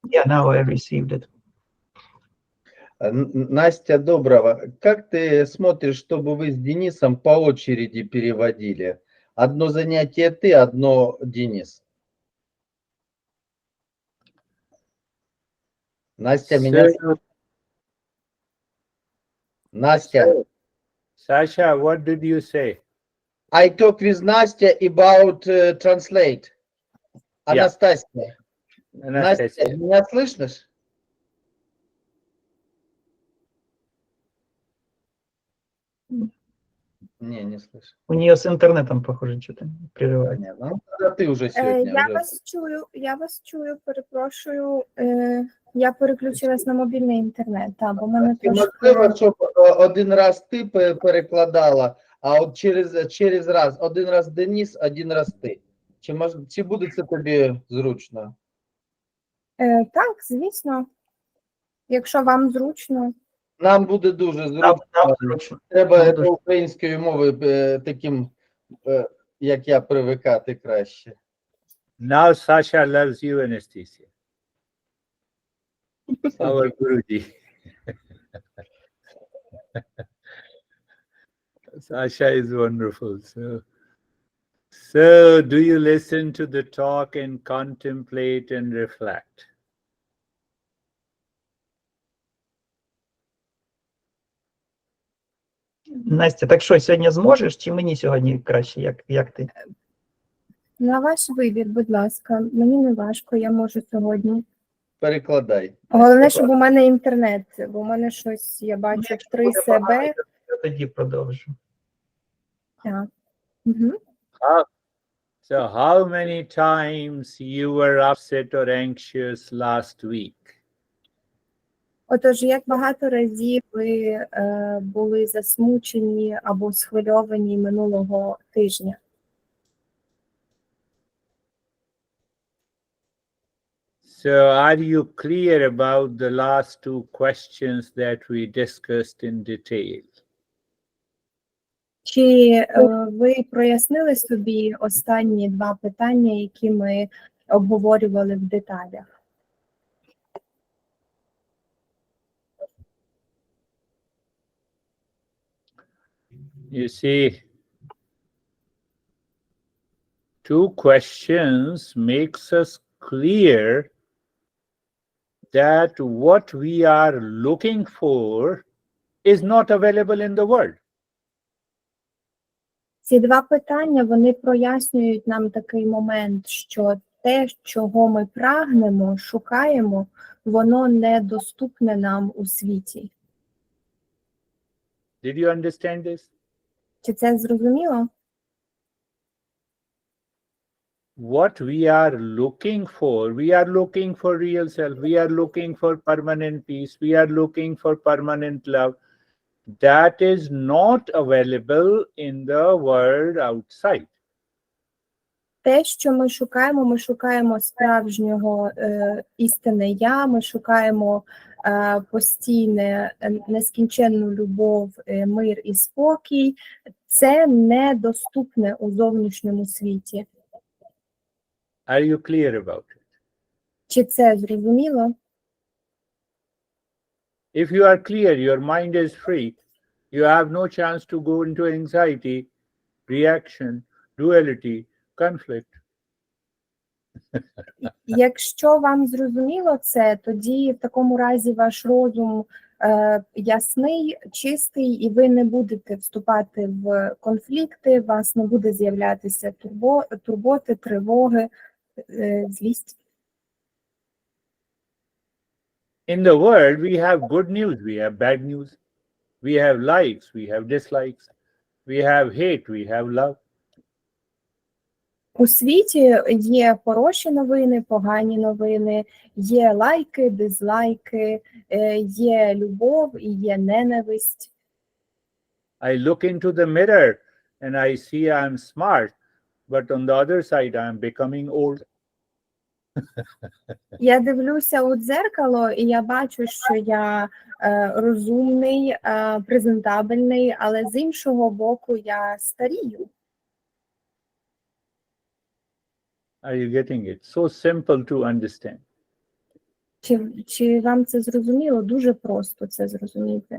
Yeah, now I received it. Настя, доброго. Как ты смотришь, чтобы вы с Денисом по очереди переводили? Одно занятие ты, одно Денис. Настя, меня... Настя. Sasha, what did you say? I talk with Настя about translate. Анастасия. Настя, меня слышишь? Не слышу. У нее с интернетом, похоже, что-то прерывает. Ну, ты уже сегодня. Я вас чую, перепрошую. Я переключилась на мобільний інтернет, бо мене трошки... Можливо, щоб один раз ти перекладала, а от через раз. Один раз Денис, один раз ти. Чи буде це тобі зручно? Так, звісно. Якщо вам зручно. Нам буде дуже зручно. Треба до української мови таким, як я, привикати краще. Now Sasha loves you, Anastasia. Our Guruji. Sasha is wonderful. So do you listen to the talk and contemplate and reflect? Настя, так що, сьогодні зможеш, чи мені сьогодні краще, як ти? На ваш вибір, будь ласка. Мені не важко, я можу сьогодні. Перекладай. Головне, щоб у мене інтернет, бо у мене щось, я бачу, 3 себе. Тоді продовжу. Так. So how many times you were upset or anxious last week? Отож, як багато разів ви були засмучені або схвильовані минулого тижня? So are you clear about the last two questions that we discussed in detail? Чи ви прояснили собі останні 2 питання, які ми обговорювали в деталях? You see, 2 questions makes us clear that what we are looking for is not available in the world. Ці 2 питання, вони прояснюють нам такий момент, що те, чого ми прагнемо, шукаємо, воно недоступне нам у світі. Did you understand this? Чи це зрозуміло? What we are looking for real self, we are looking for permanent peace, we are looking for permanent love. That is not available in the world outside. Те, що ми шукаємо справжнього істинне я, ми шукаємо постійне, нескінченну любов, мир і спокій. Це недоступне у зовнішньому світі. Are you clear about it? Чи це зрозуміло? If you are clear, your mind is free, you have no chance to go into anxiety, reaction, duality, conflict. Якщо вам зрозуміло це, тоді в такому разі ваш розум ясний, чистий, і ви не будете вступати в конфлікти, у вас не буде з'являтися турботи, тривоги, злість. In the world, we have good news, we have bad news. We have likes, we have dislikes. We have hate, we have love. У світі є хороші новини, погані новини, є лайки, дизлайки, є любов і є ненависть. I look into the mirror and I see I'm smart, but on the other side I'm becoming old. Я дивлюся у дзеркало, і я бачу, що я розумний, презентабельний, але з іншого боку я старію. Are you getting it? So simple to understand. Чи вам це зрозуміло? Дуже просто це зрозуміти.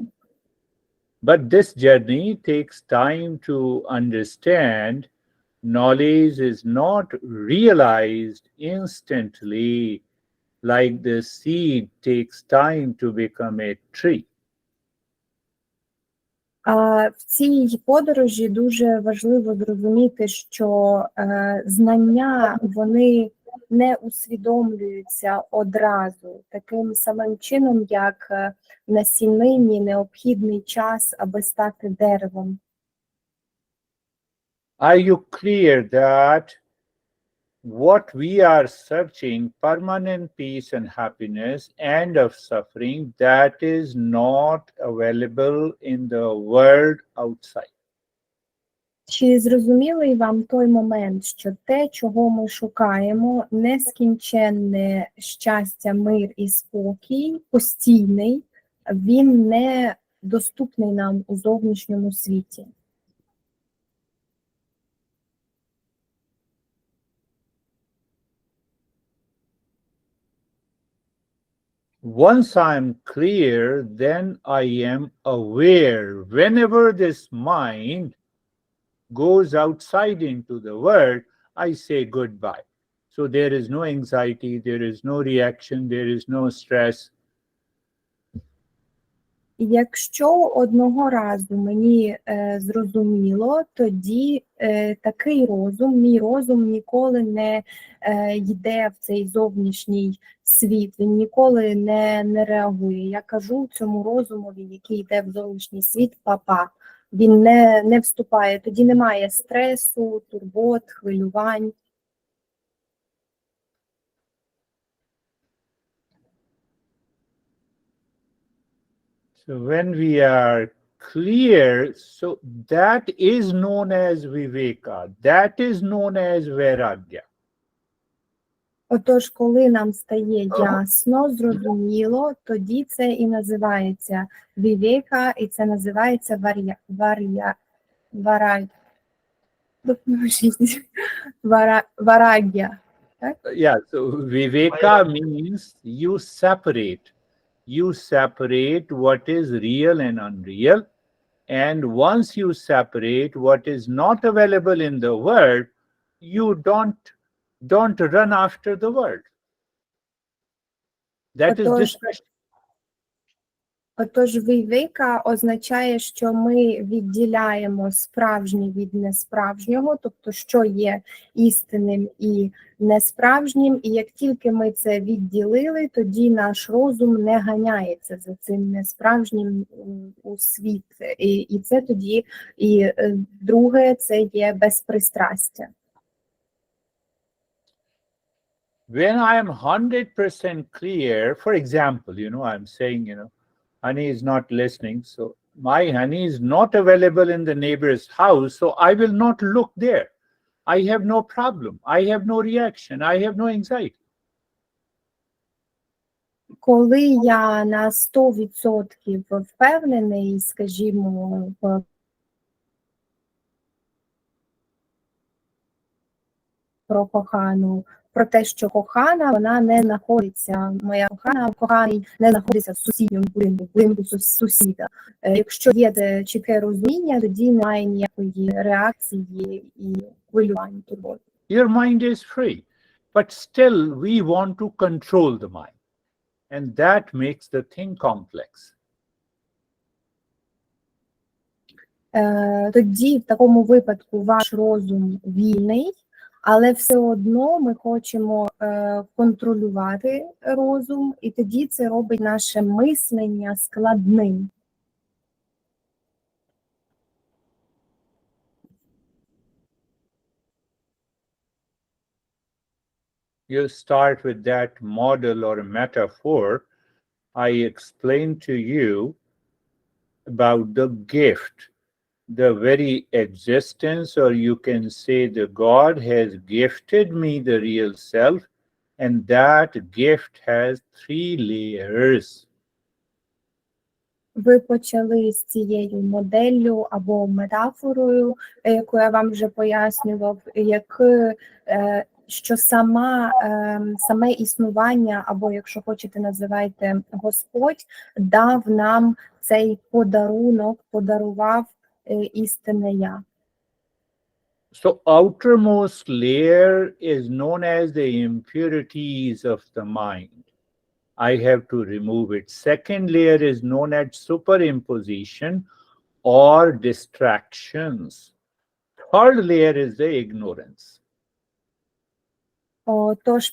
But this journey takes time to understand. Knowledge is not realized instantly, like the seed takes time to become a tree. А в цій подорожі дуже важливо зрозуміти, що знання, вони не усвідомлюються одразу, таким самим чином, як насіннині необхідний час, аби стати деревом. Are you clear that what we are searching, permanent peace and happiness, end of suffering, that is not available in the world outside? Чи зрозумілий вам той момент, що те, чого ми шукаємо, нескінченне щастя, мир і спокій, постійний, він не доступний нам у зовнішньому світі? Once I'm clear, then I am aware. Whenever this mind goes outside into the world, I say goodbye. So there is no anxiety, there is no reaction, there is no stress. Якщо одного разу мені зрозуміло, тоді такий розум, мій розум ніколи не йде в цей зовнішній світ, він ніколи не реагує. Я кажу цьому розумові, який йде в зовнішній світ, папа. Він не вступає, тоді немає стресу, турбот, хвилювань. So when we are clear, so that is known as viveka, that is known as vairagya. Отож, коли нам стає ясно, зрозуміло, тоді це і називається вівека, і це називається варагya. Yeah, so viveka means you separate. You separate what is real and unreal. And once you separate what is not available in the world, you don't run after the world. That is discretion. Отож, вівека означає, що ми відділяємо справжнє від несправжнього, тобто, що є істинним і несправжнім, і як тільки ми це відділили, тоді наш розум не ганяється за цим несправжнім у світ. І це тоді, і друге, це є безпристрастя. When I am 100% clear, for example, I'm saying, honey is not listening, so my honey is not available in the neighbor's house, so I will not look there. I have no problem. I have no reaction. I have no anxiety. Коли я на 100% впевнений, скажімо, про кохану, про те, що кохана, вона не знаходиться, моя коханий не знаходиться в сусідньому будинку сусіда. Якщо є чітке розуміння, тоді немає ніякої реакції і хвилювання турботи. Your mind is free, but still we want to control the mind. And that makes the thing complex. Тоді, в такому випадку, ваш розум вільний, але все одно ми хочемо контролювати розум, і тоді це робить наше мислення складним. You start with that model or metaphor. I explained to you about the gift. The very existence, or you can say the God has gifted me the real self, and that gift has 3 layers. Ви почали з цією моделлю або метафорою, яку я вам вже пояснював, що саме існування, або, якщо хочете, називайте Господь, дав нам цей подарунок, подарував істинне Я. So outermost layer is known as the impurities of the mind. I have to remove it. Second layer is known as superimposition or distractions. Third layer is the ignorance. Тож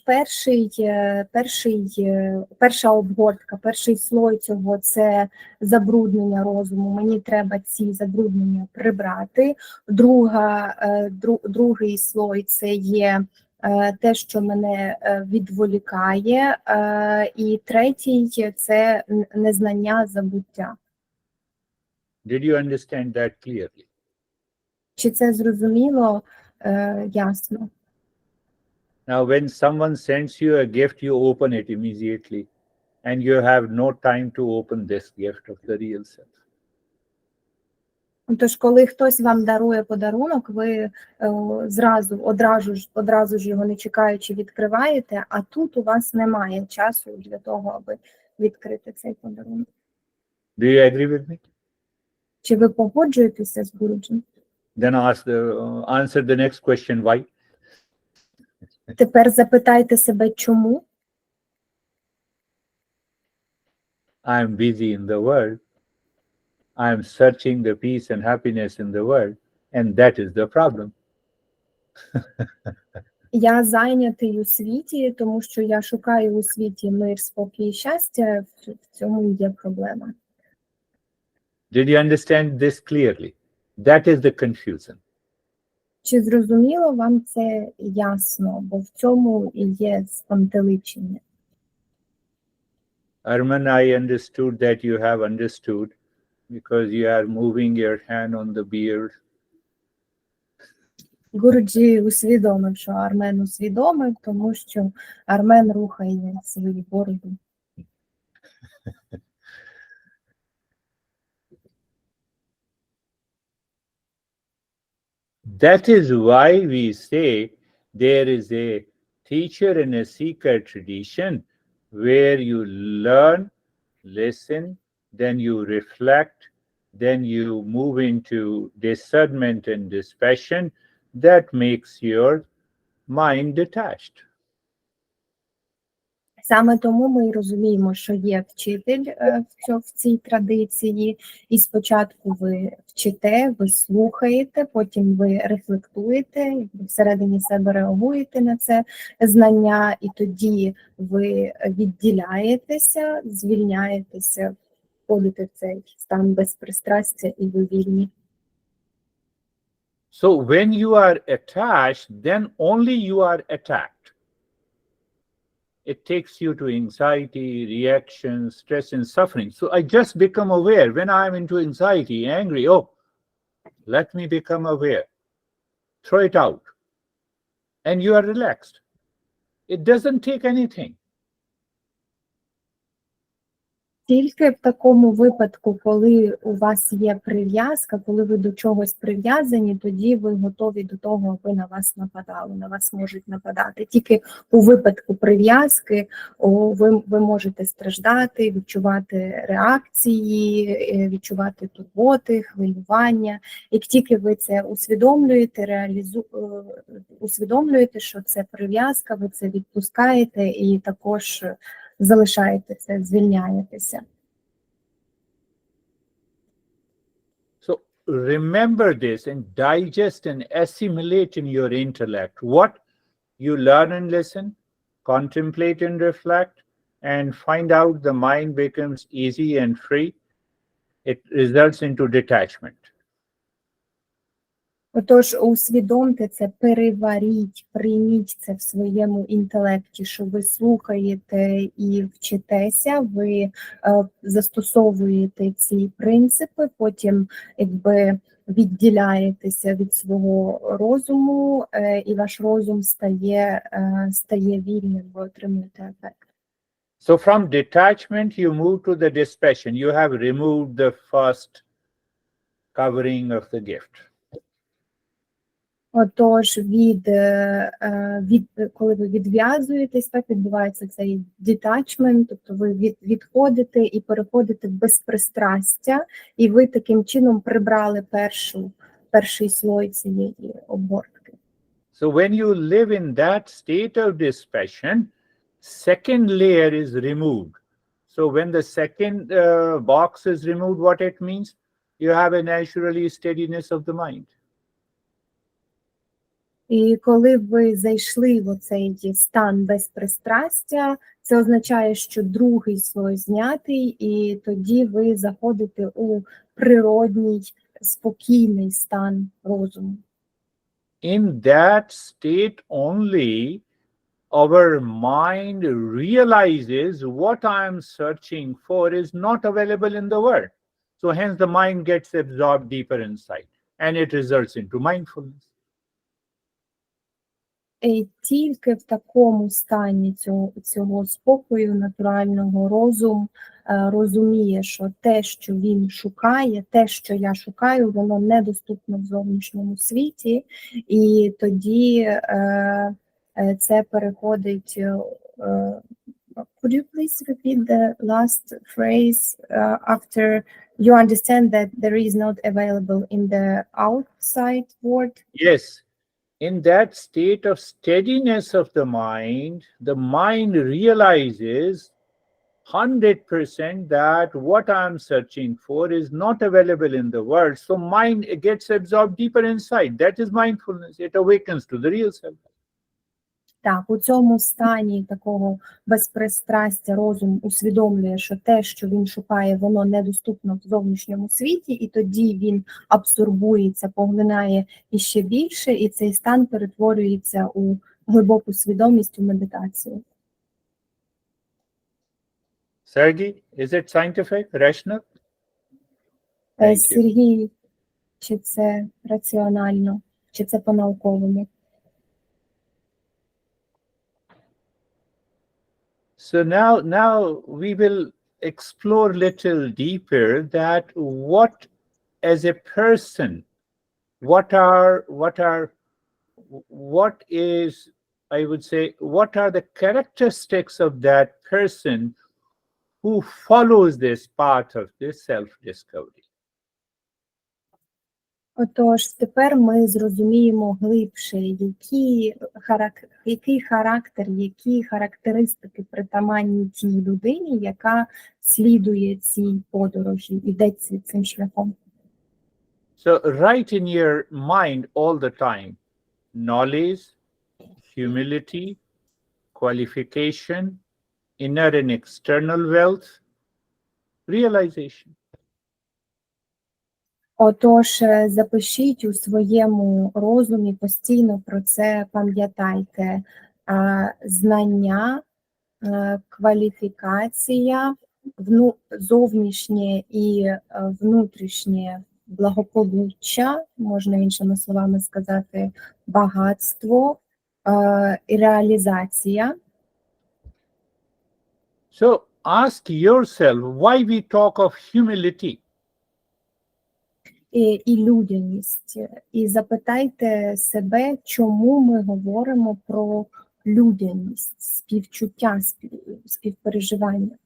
перша обгортка, перший слой цього – це забруднення розуму. Мені треба ці забруднення прибрати. Другий слой – це є те, що мене відволікає. І третій – це незнання, забуття. Did you understand that clearly? Чи це зрозуміло, ясно? Now, when someone sends you a gift, you open it immediately, and you have no time to open this gift of the real self. Тож, коли хтось вам дарує подарунок, ви одразу ж його не чекаючи відкриваєте, а тут у вас немає часу для того, аби відкрити цей подарунок. Do you agree with me? Чи ви погоджуєтеся з Гуруджі? Then answer the next question, why? Тепер запитайте себе, чому? I'm busy in the world. I'm searching the peace and happiness in the world, and that is the problem. Я зайнятий у світі, тому що я шукаю у світі мир, спокій і щастя. В цьому і є проблема. Did you understand this clearly? That is the confusion. Чи зрозуміло вам це ясно? Бо в цьому і є спантеличення. Arman, I understood that you have understood because you are moving your hand on the beard. Гуруджі усвідомив, що Армен усвідомив, тому що Армен рухає свої бороди. That is why we say there is a teacher and a seeker tradition where you learn, listen, then you reflect, then you move into discernment and dispassion. That makes your mind detached. Саме тому ми і розуміємо, що є вчитель в цій традиції, і спочатку ви вчите, ви слухаєте, потім ви рефлектуєте, всередині себе реагуєте на це знання, і тоді ви відділяєтеся, звільняєтеся, входите в цей стан безпристрастя, і ви вільні. So when you are attached, then only you are attacked. It takes you to anxiety, reaction, stress, and suffering. So I just become aware when I'm into anxiety, angry. Oh, let me become aware. Throw it out. And you are relaxed. It doesn't take anything. Тільки в такому випадку, коли у вас є прив'язка, коли ви до чогось прив'язані, тоді ви готові до того, аби на вас нападали, на вас можуть нападати. Тільки у випадку прив'язки ви можете страждати, відчувати реакції, відчувати турботи, хвилювання. Як тільки ви це усвідомлюєте, що це прив'язка, ви це відпускаєте і також залишаєтеся, звільняєтеся. So remember this and digest and assimilate in your intellect what you learn and listen, contemplate and reflect, and find out the mind becomes easy and free. It results into detachment. Отож, усвідомте це, переваріть, прийміть це в своєму інтелекті, що ви слухаєте і вчитеся, ви застосовуєте ці принципи, потім відділяєтеся від свого розуму, і ваш розум стає вільним, ви отримуєте ефект. So from detachment, you move to the dispassion. You have removed the first covering of the gift. Отож, коли ви відв'язуєтесь, так відбувається цей detachment, тобто ви відходите і переходите в безпристрастя, і ви таким чином прибрали перший слой цієї обгортки. So when you live in that state of dispassion, second layer is removed. So when the second box is removed, what it means? You have a naturally steadiness of the mind. І коли ви зайшли в оцей стан безпристрастя, це означає, що другий слой знятий, і тоді ви заходите у природній, спокійний стан розуму. In that state only, our mind realizes what I am searching for is not available in the world. So hence the mind gets absorbed deeper inside and it results into mindfulness. І тільки в такому стані цього спокою натурального розум розуміє, що те, що він шукає, те, що я шукаю, воно недоступно в зовнішньому світі, і тоді це переходить. Could you please repeat the last phrase after you understand that there is not available in the outside world? Yes. In that state of steadiness of the mind realizes 100% that what I'm searching for is not available in the world. So mind gets absorbed deeper inside. That is mindfulness. It awakens to the real self. Так, у цьому стані такого безпристрастя розум усвідомлює, що те, що він шукає, воно недоступно в зовнішньому світі, і тоді він абсорбується, поглинає іще більше, і цей стан перетворюється у глибоку свідомість, у медитацію. Sergey, is it scientific, rational? Thank you. Сергій, чи це раціонально, чи це по-науковому? So now we will explore a little deeper that what as a person, what are the characteristics of that person who follows this path of this self-discovery. Отож, тепер ми зрозуміємо глибше, який характер, які характеристики притаманні тій людині, яка слідує цій подорожі, іде цим шляхом. So write in your mind all the time, knowledge, humility, qualification, inner and external wealth, realization. Отож, запишіть у своєму розумі, постійно про це пам'ятайте. Знання, кваліфікація, зовнішнє і внутрішнє благополуччя, можна іншими словами сказати, багатство і реалізація. So ask yourself why we talk of humility. І людяність. І запитайте себе, чому ми говоримо про людяність, співчуття, співпереживання.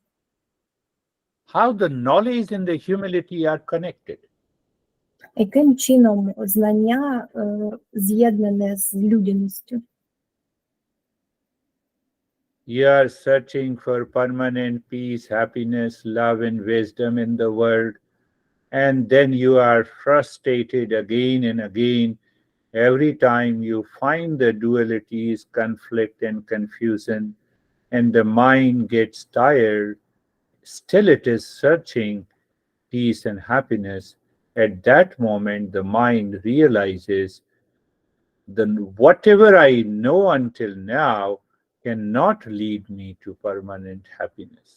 How the knowledge and the humility are connected. Яким чином знання з'єднане з людяністю? You are searching for permanent peace, happiness, love, and wisdom in the world. And then you are frustrated again and again. Every time you find the dualities, conflict, and confusion, and the mind gets tired, still it is searching peace and happiness. At that moment, the mind realizes that whatever I know until now cannot lead me to permanent happiness.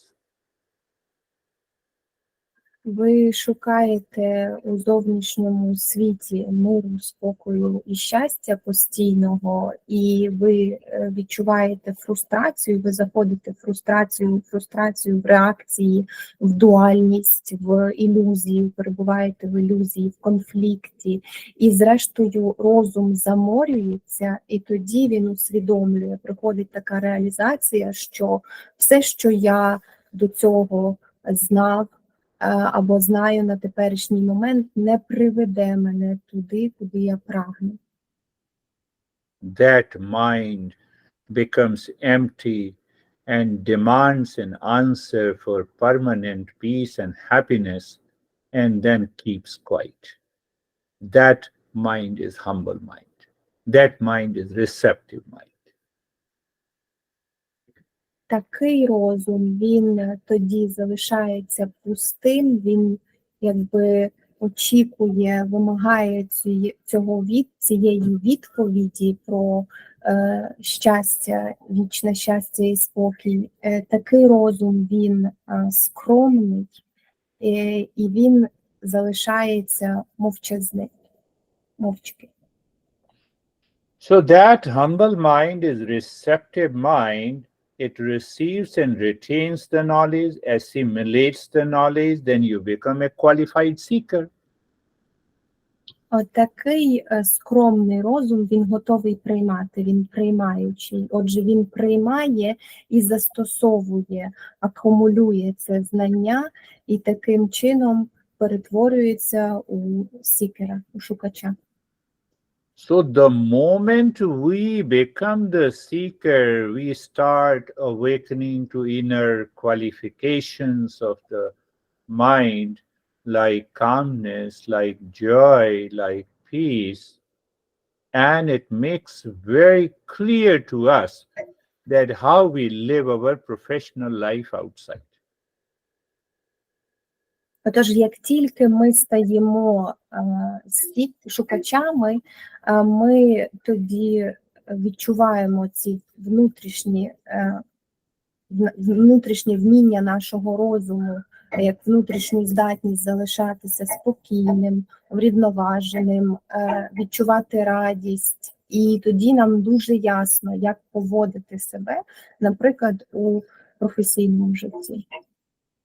ви шукаєте у зовнішньому світі миру, спокою і щастя постійного, і ви відчуваєте фрустрацію, ви заходите в фрустрацію в реакції, в дуальність, в ілюзії, перебуваєте в ілюзії, в конфлікті, і зрештою розум заморюється, і тоді він усвідомлює, приходить така реалізація, що все, що я до цього знав, або знаю на теперішній момент, не приведе мене туди, куди я прагну. That mind becomes empty and demands an answer for permanent peace and happiness and then keeps quiet. That mind is humble mind. That mind is receptive mind. Такий розум, він тоді залишається пустим, він якби очікує, вимагає цієї відповіді про щастя, вічне щастя і спокій. Такий розум, він скромний, і він залишається мовчазний, мовчки. So that humble mind is receptive mind. It receives and retains the knowledge, assimilates the knowledge, then you become a qualified seeker. Такий скромний розум, він готовий приймати, він приймаючий. Отже, він приймає і застосовує, акумулює це знання і таким чином перетворюється у сікера, у шукача. So the moment we become the seeker, we start awakening to inner qualifications of the mind, like calmness, like joy, like peace. And it makes very clear to us that how we live our professional life outside. Отож, як тільки ми стаємо шукачами, ми тоді відчуваємо ці внутрішні вміння нашого розуму, як внутрішню здатність залишатися спокійним, врівноваженим, відчувати радість. І тоді нам дуже ясно, як поводити себе, наприклад, у професійному житті.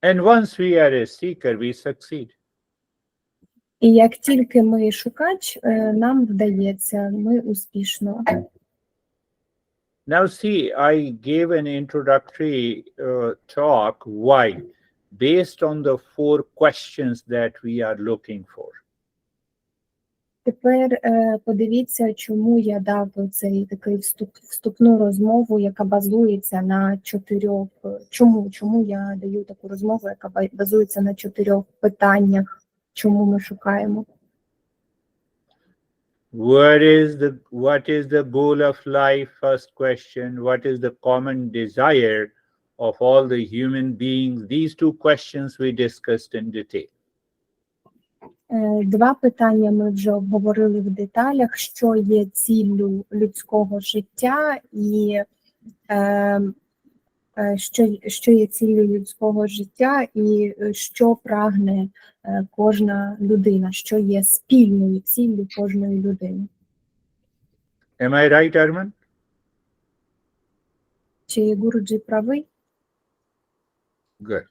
And once we are a seeker, we succeed. І як тільки ми шукач, нам вдається, ми успішно. Now see, I gave an introductory talk. Why? Based on the 4 questions that we are looking for. Тепер подивіться, чому я дав цей такий вступну розмову, яка базується на 4. Чому я даю таку розмову, яка базується на 4 питаннях, чому ми шукаємо? What is the goal of life? First question. What is the common desire of all the human beings? These 2 questions we discussed in detail. 2 питання ми вже обговорили в деталях, що є ціллю людського життя і що є ціллю людського життя і що прагне кожна людина, що є спільною ціллю кожної людини. Am I right, Arman? Чи Гуруджі правий? Good.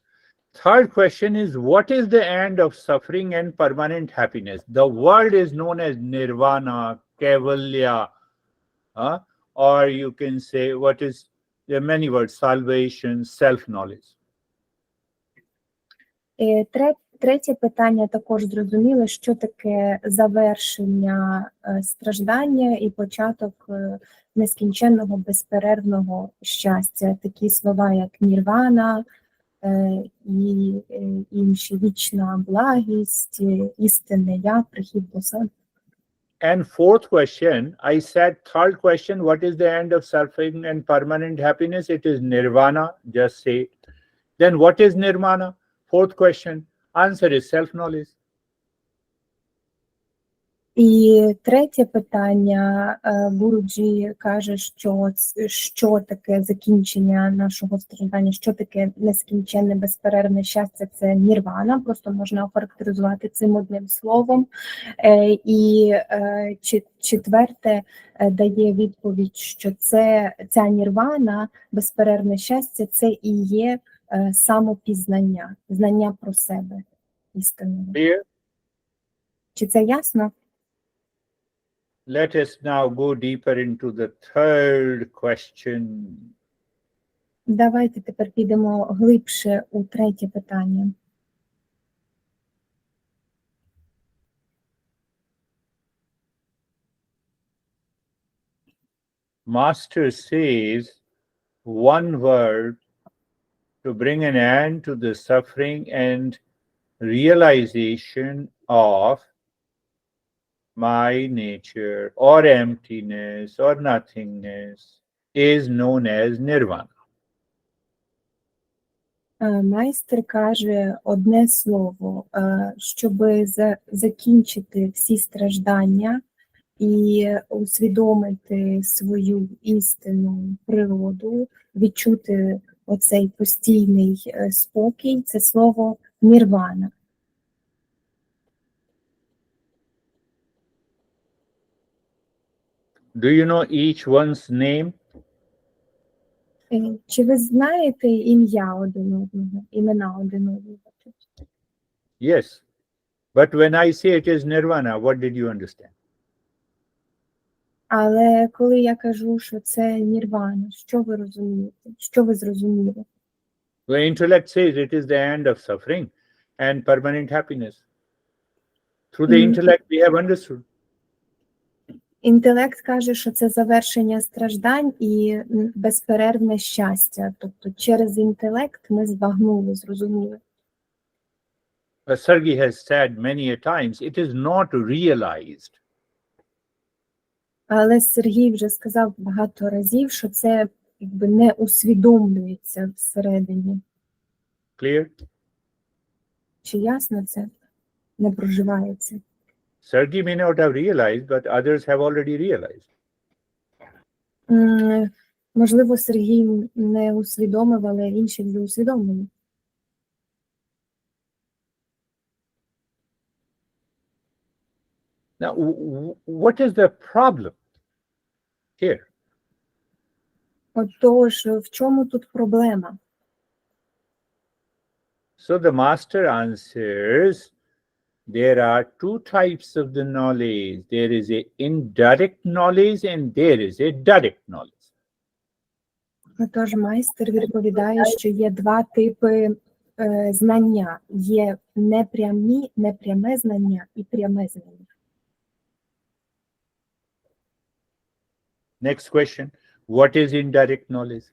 Third question is, what is the end of suffering and permanent happiness? The word is known as Nirvana, Kaivalya, or you can say, there are many words, salvation, self-knowledge. Третє питання також зрозуміло, що таке завершення страждання і початок нескінченного безперервного щастя. Такі слова, як Нірвана, і інші, вічна благість, істинне я, прихід до себе. And 4th question, I said third question, what is the end of suffering and permanent happiness? It is Nirvana, just say it. Then what is Nirvana? 4th question, answer is self-knowledge. І третє питання. Гуруджі каже, що таке закінчення нашого страждання, що таке нескінченне безперервне щастя, це нірвана, просто можна охарактеризувати цим одним словом. І четверте дає відповідь, що ця нірвана, безперервне щастя, це і є самопізнання, знання про себе істинне. Clear? Чи це ясно? Let us now go deeper into the third question. Давайте тепер підемо глибше у третє питання. Master says one word to bring an end to the suffering and realization of my nature or emptiness or nothingness is known as nirvana. Майстер каже одне слово, щоб закінчити всі страждання і усвідомити свою істинну природу, відчути оцей постійний спокій, це слово нірвана. Do you know each one's name? Чи ви знаєте ім'я один одного, імена один одного? Yes. But when I say it is nirvana, what did you understand? Але коли я кажу, що це нірвана, що ви розумієте? Що ви зрозуміли? The intellect says it is the end of suffering and permanent happiness. Through the intellect we have understood. Інтелект каже, що це завершення страждань і безперервне щастя. Тобто через інтелект ми збагнули, зрозуміли. As Sergey has said many a times, it is not realized. Але Сергій вже сказав багато разів, що це якби не усвідомлюється всередині. Clear? Чи ясно це? Не проживається. Sergey may not have realized, but others have already realized. Можливо, Сергій не усвідомив, але інші вже усвідомили. Now, what is the problem here? Отож, в чому тут проблема? So the master answers, there are two types of the knowledge. There is a indirect knowledge and there is a direct knowledge. Отож, майстер відповідає, що є два типи знання. Є непряме знання і пряме знання. Next question, what is indirect knowledge?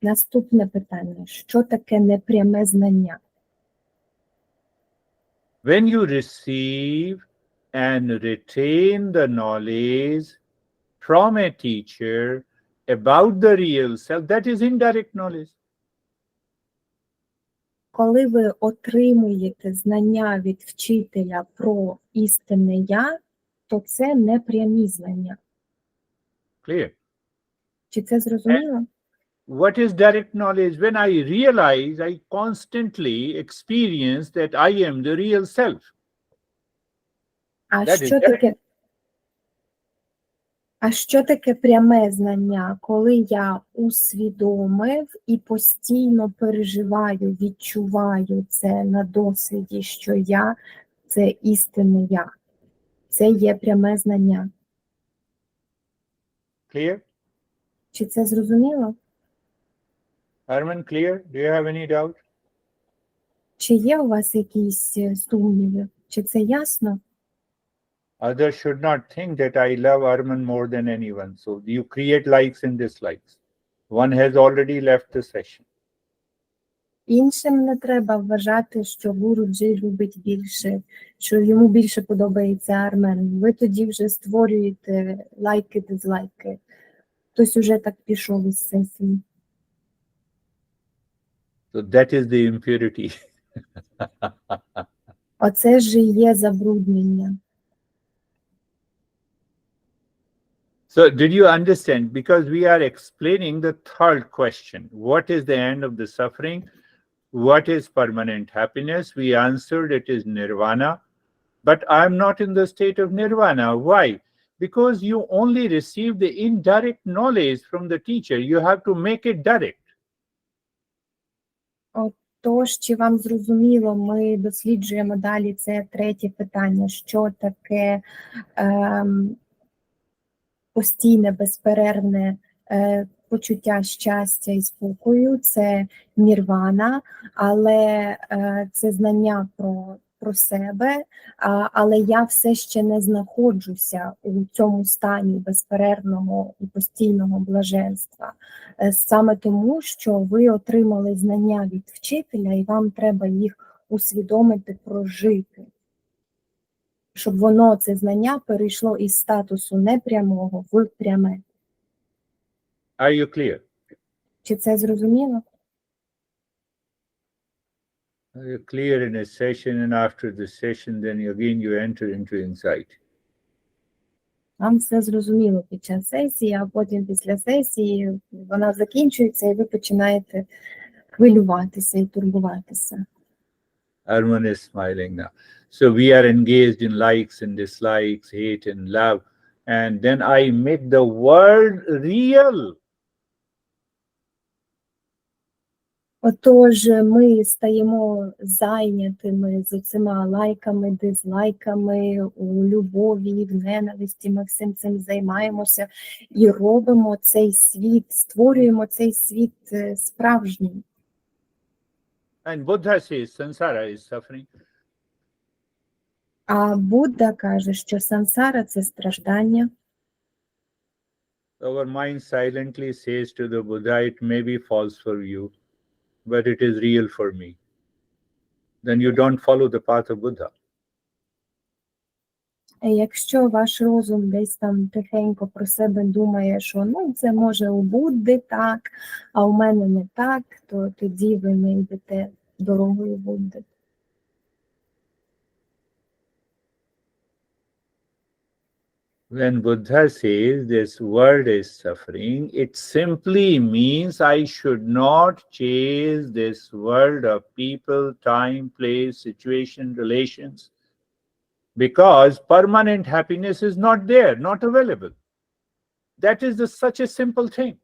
Наступне питання. Що таке непряме знання? When you receive and retain the knowledge from a teacher about the real self, that is indirect knowledge. Коли ви отримуєте знання від вчителя про істинне я, то це непрямі знання. Clear? Чи це зрозуміло? What is direct knowledge? When I realize, I constantly experience that I am the real self. А That is що таке? А що таке пряме знання, коли я усвідомив і постійно переживаю, відчуваю це на досвіді, що я – це істинне я. Це є пряме знання. Clear? Чи це зрозуміло? Arman, clear? Do you have any doubt? Чи є у вас якісь сумніви? Чи це ясно? Others should not think that I love Arman more than anyone. So you create likes and dislikes. One has already left the session. Іншим не треба вважати, що Гуруджі любить більше, що йому більше подобається Армен. Ви тоді вже створюєте лайки, дизлайки. Хтось уже так пішов із сесії. So that is the impurity. Оце ж і є забруднення. So did you understand? Because we are explaining the third question. What is the end of the suffering? What is permanent happiness? We answered it is nirvana. But I'm not in the state of nirvana. Why? Because you only receive the indirect knowledge from the teacher. You have to make it direct. Тож, чи вам зрозуміло, ми досліджуємо далі це третє питання, що таке постійне, безперервне почуття щастя і спокою, це нірвана, але це знання про себе, але я все ще не знаходжуся у цьому стані безперервного і постійного блаженства. Саме тому, що ви отримали знання від вчителя, і вам треба їх усвідомити, прожити. Щоб воно, це знання, перейшло із статусу непрямого в пряме. Are you clear? Чи це зрозуміло? You're clear in a session, and after the session, then you enter into anxiety. Вам все зрозуміло під час сесії, а потім після сесії вона закінчується, і ви починаєте хвилюватися і турбуватися. Arman is smiling now. So we are engaged in likes and dislikes, hate and love, and then I make the world real. Отож, ми стаємо зайнятими з цими лайками, дизлайками, у любові, в ненависті, ми всім цим займаємося і робимо цей світ, створюємо цей світ справжній. And Buddha says samsara is suffering. А Будда каже, що сансара – це страждання. Our mind silently says to the Buddha, it may be false for you, but it is real for me. Then you don't follow the path of Buddha. Якщо ваш розум десь там тихенько про себе думає, що ну це може у Будди так, а у мене не так, то тоді ви не йдете дорогою Будди. When Buddha says this world is suffering, it simply means I should not chase this world of people, time, place, situation, relations, because permanent happiness is not there, not available. That is such a simple thing.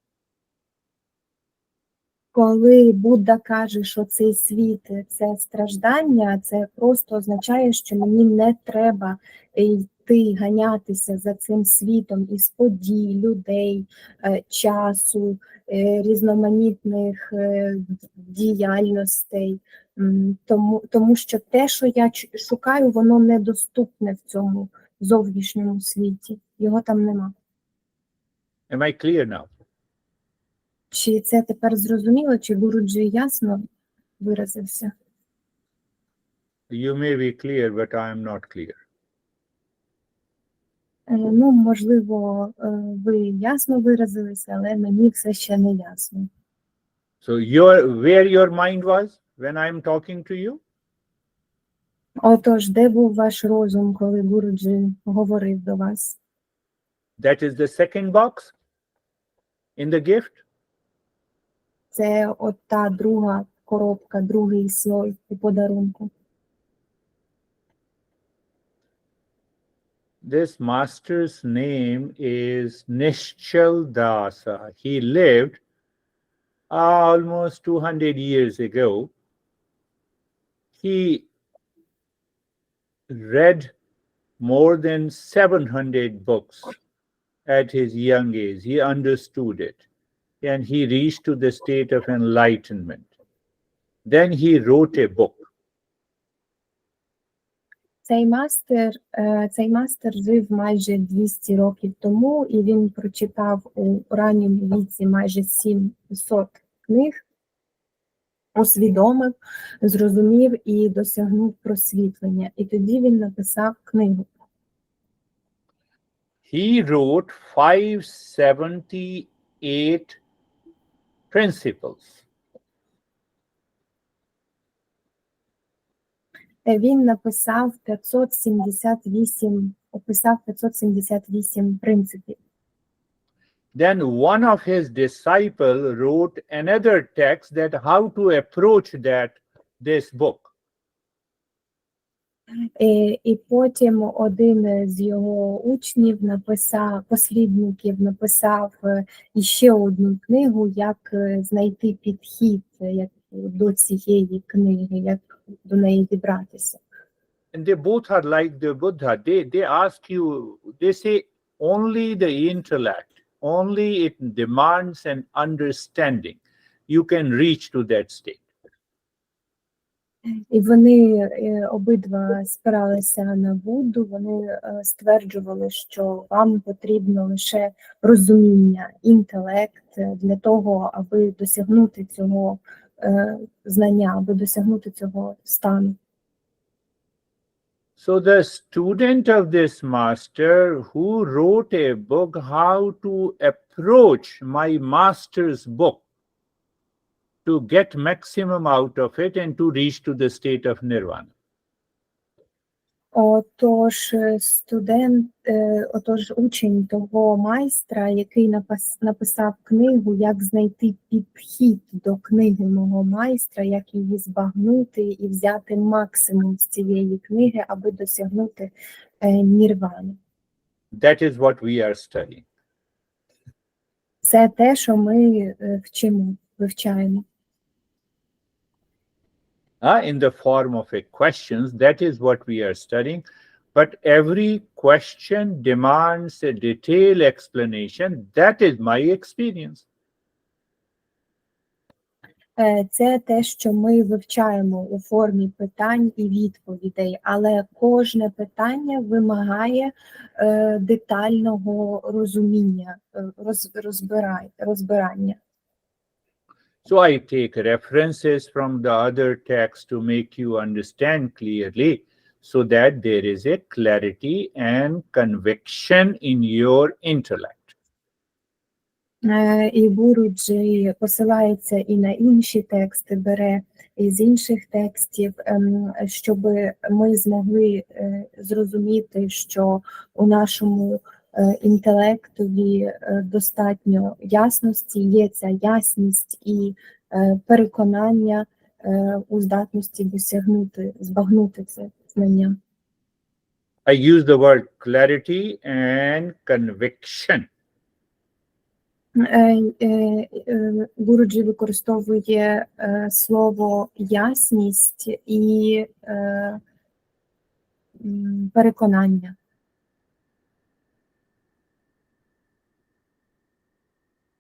Коли Будда каже, що цей світ – це страждання, це просто означає, що мені не треба йти, ганятися за цим світом із подій, людей, часу, різноманітних діяльностей. Тому що те, що я шукаю, воно недоступне в цьому зовнішньому світі. Його там нема. Am I clear now? Чи це тепер зрозуміло, чи Гуруджі ясно виразився? You may be clear, but I am not clear. Ну, можливо, ви ясно виразилися, але мені все ще не ясно. So where your mind was when I am talking to you? Отож, де був ваш розум, коли Гуруджі говорив до вас? That is the second box in the gift. Це от та друга коробка, другий слой у подарунку. This master's name is Nishchal Dasa. He lived almost 200 years ago. He read more than 700 books at his young age. He understood it. And he reached to the state of enlightenment. Then he wrote a book. Цей мастер жив майже 200 років тому, і він прочитав у ранньому віці майже 700 книг, усвідомив, зрозумів і досягнув просвітлення. І тоді він написав книгу. He wrote 578 principles. Він написав 578, описав 578 принципів. Then one of his disciples wrote another text that how to approach this book. І потім один з його учнів послідників написав іще одну книгу, як знайти підхід до цієї книги, як до неї дібратися. And they both are like the Buddha. They ask you, they say only the intellect, only it demands an understanding. You can reach to that state. І вони обидва спиралися на Будду, вони стверджували, що вам потрібно лише розуміння, інтелект для того, аби досягнути цього знання, аби досягнути цього стану. So the student of this master who wrote a book, how to approach my master's book to get maximum out of it and to reach to the state of nirvana. Отож, учень того майстра, який написав книгу, як знайти підхід до книги мого майстра, як її збагнути і взяти максимум з цієї книги, аби досягнути нірвани. That is what we are studying. Це те, що ми вивчаємо. In the form of a questions, that is what we are studying. But every question demands a detailed explanation. That is my experience. Це те, що ми вивчаємо у формі питань і відповідей, але кожне питання вимагає детального розуміння, розбирання. So I take references from the other text to make you understand clearly so that there is a clarity and conviction in your intellect. І Гуруджі посилається і на інші тексти, бере із інших текстів, щоб ми змогли зрозуміти, що у нашому інтелектові достатньо ясності, є ця ясність і переконання у здатності збагнути це знання. I use the word clarity and conviction. Гуруджі використовує слово ясність і переконання.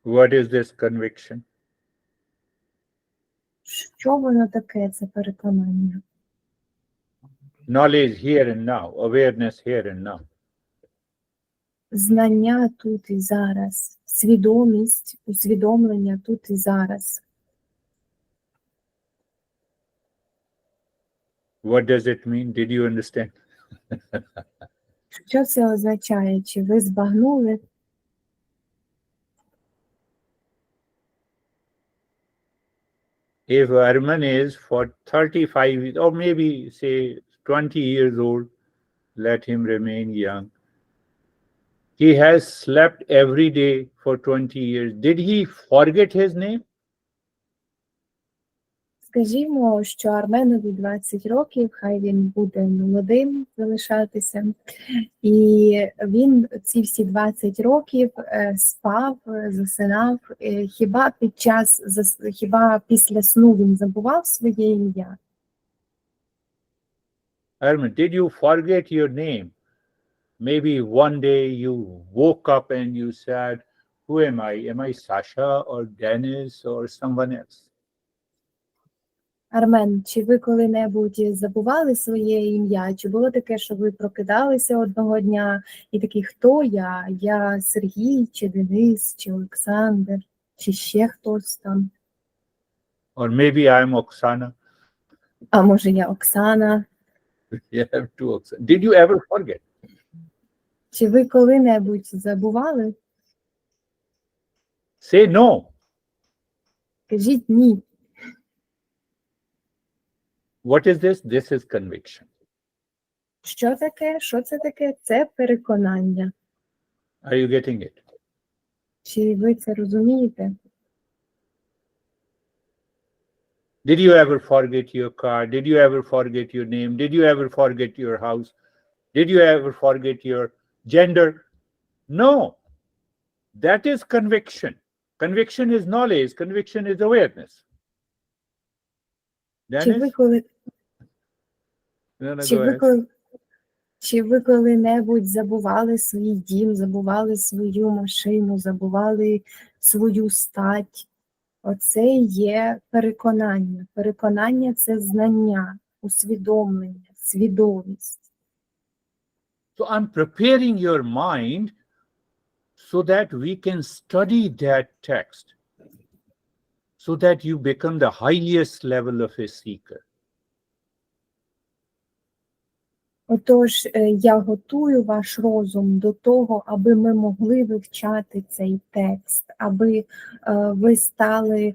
What is this conviction? Що воно таке, це переконання? Knowledge here and now, awareness here and now. Знання тут і зараз, свідомість, усвідомлення тут і зараз. What does it mean? Did you understand? Що це означає? Чи ви збагнули? If Arman is for 35 or maybe say 20 years old, let him remain young. He has slept every day for 20 years. Did he forget his name? Скажімо, що Арменові 20 років, хай він буде молодим залишатися, і він ці всі 20 років спав, засинав. Хіба після сну він забував своє ім'я? Arman, did you forget your name? Maybe one day you woke up and you said, who am I? Am I Sasha or Dennis or someone else? Армен, чи ви коли-небудь забували своє ім'я? Чи було таке, що ви прокидалися одного дня і такі, хто я? Я Сергій, чи Денис, чи Олександр, чи ще хтось там? Or maybe I'm Oksana. А може я Оксана? You have two Oksana. Did you ever forget? Чи ви коли-небудь забували? Say no. Кажіть ні. What is this? This is conviction. Що таке? Що це таке? Це переконання. Are you getting it? Чи ви це розумієте? Did you ever forget your car? Did you ever forget your name? Did you ever forget your house? Did you ever forget your gender? No. That is conviction. Conviction is knowledge. Conviction is awareness. Чи ви Dennis? коли No, Чи go ви, ahead. коли, чи ви коли-небудь забували свій дім, забували свою машину, забували свою стать? Оце і є переконання. Переконання – це знання, усвідомлення, свідомість. So I'm preparing your mind so that we can study that text, so that you become the highest level of a seeker. Отож, я готую ваш розум до того, аби ми могли вивчати цей текст, аби ви стали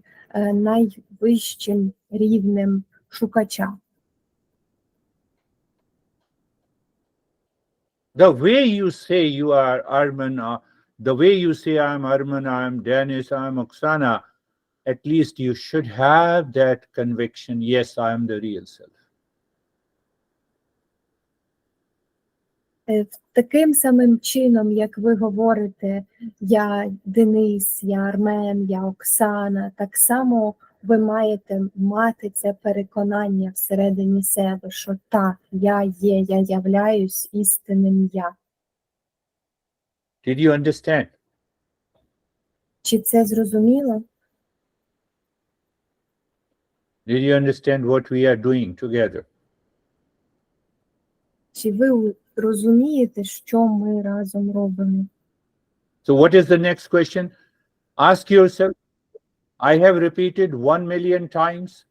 найвищим рівнем шукача. The way you say you are Arman, the way you say I'm Arman, I'm Dennis, I'm Oksana, at least you should have that conviction, yes, I am the real self. Таким самим чином, як ви говорите, я Денис, я Армен, я Оксана, так само ви маєте мати це переконання всередині себе, що так, я є, я являюсь істинним я. Did you understand? Чи це зрозуміло? Did you understand what we are doing together? Чи ви розумієте, що ми разом робимо? So what is the next question? Ask yourself, I have repeated 1 million times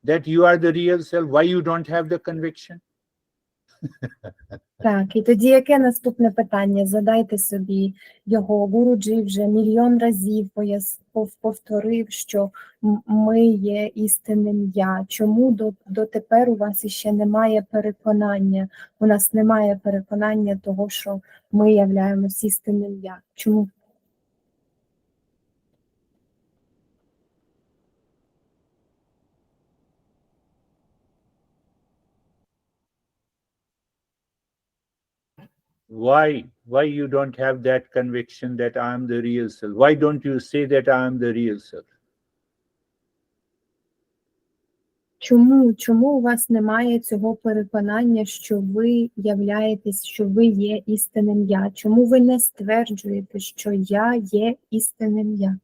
that you are the real self. Why you don't have the conviction? Так, і тоді яке наступне питання? Задайте собі його. Гуруджі вже мільйон разів повторив, що ми є істинним я. Чому дотепер у вас іще немає переконання? У нас немає переконання того, що ми являємось істинним я. Чому? Why you don't have that conviction that I am the real self? Why don't you say that I am the real self? Чому у вас немає цього переконання, що ви являєтесь, що ви є істинним я? Чому ви не стверджуєте, що я є істинним я?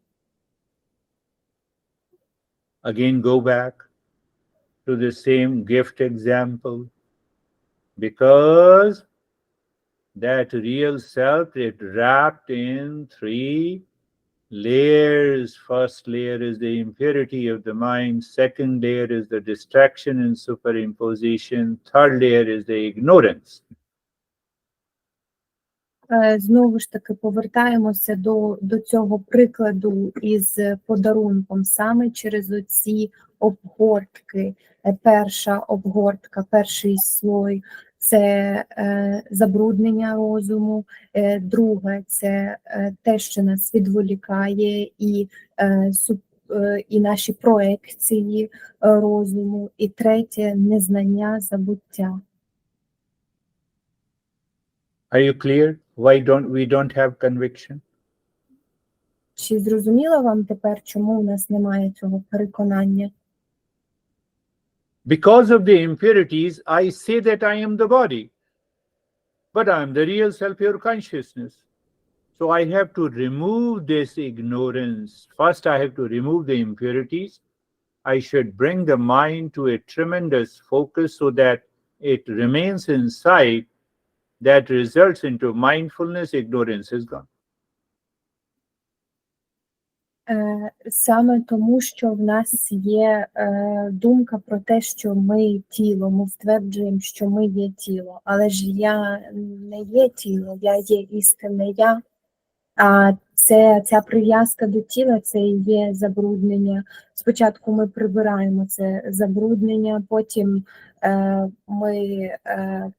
Again, go back to the same gift example, because that real self is wrapped in 3 layers. First layer is the impurity of the mind. Second layer is the distraction and superimposition. Third layer is the ignorance. Знову ж таки, повертаємося до цього прикладу із подарунком саме через оці обгортки. Перша обгортка, перший слой – це забруднення розуму, друге – це те, що нас відволікає, і наші проекції розуму, і третє – незнання, забуття. Are you clear? Why we don't have conviction? Чи зрозуміло вам тепер, чому у нас немає цього переконання? Because of the impurities, I say that I am the body, but I am the real self, pure consciousness. So I have to remove this ignorance. First, I have to remove the impurities. I should bring the mind to a tremendous focus so that it remains inside. That results into mindfulness. Ignorance is gone. Саме тому, що в нас є думка про те, що ми тіло, ми стверджуємо, що ми є тіло, але ж я не є тіло, я є істинне я. А ця прив'язка до тіла, це і є забруднення. Спочатку ми прибираємо це забруднення, потім ми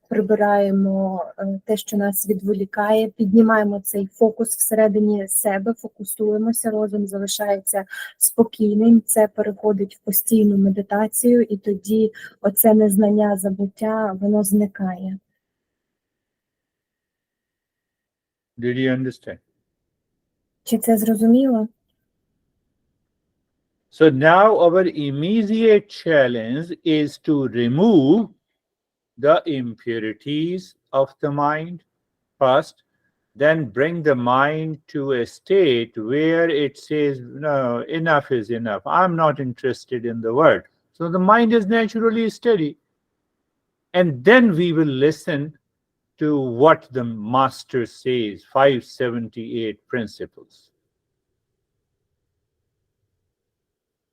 прибираємо те, що нас відволікає, піднімаємо цей фокус всередині себе, фокусуємося, розум залишається спокійним, це переходить в постійну медитацію, і тоді оце незнання, забуття, воно зникає. Did you understand? Чи це зрозуміло? So now our immediate challenge is to remove the impurities of the mind first, then bring the mind to a state where it says, no, enough is enough. I'm not interested in the world. So the mind is naturally steady. And then we will listen to what the master says, 578 principles.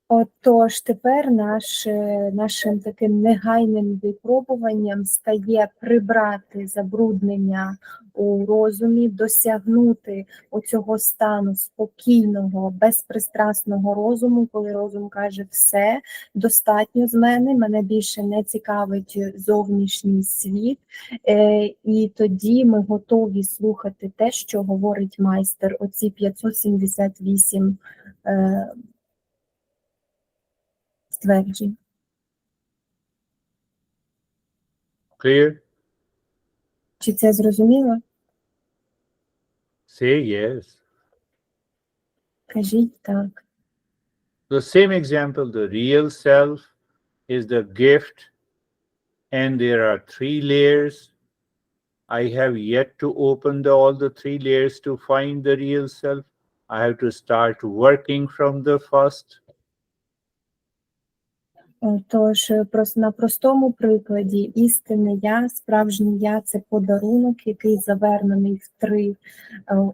Отож, тепер нашим таким негайним випробуванням стає прибрати забруднення у розумі, досягнути оцього стану спокійного, безпристрасного розуму, коли розум каже, все, достатньо з мене більше не цікавить зовнішній світ, і тоді ми готові слухати те, що говорить майстер, оці 578 стверджень. Clear? Чи це зрозуміло? Say yes. Кажіть так. The same example, the real self is the gift, and there are 3 layers. I have yet to open all the 3 layers to find the real self. I have to start working from the first. Тож, на простому прикладі, істинне я, справжнє я – це подарунок, який завернений в 3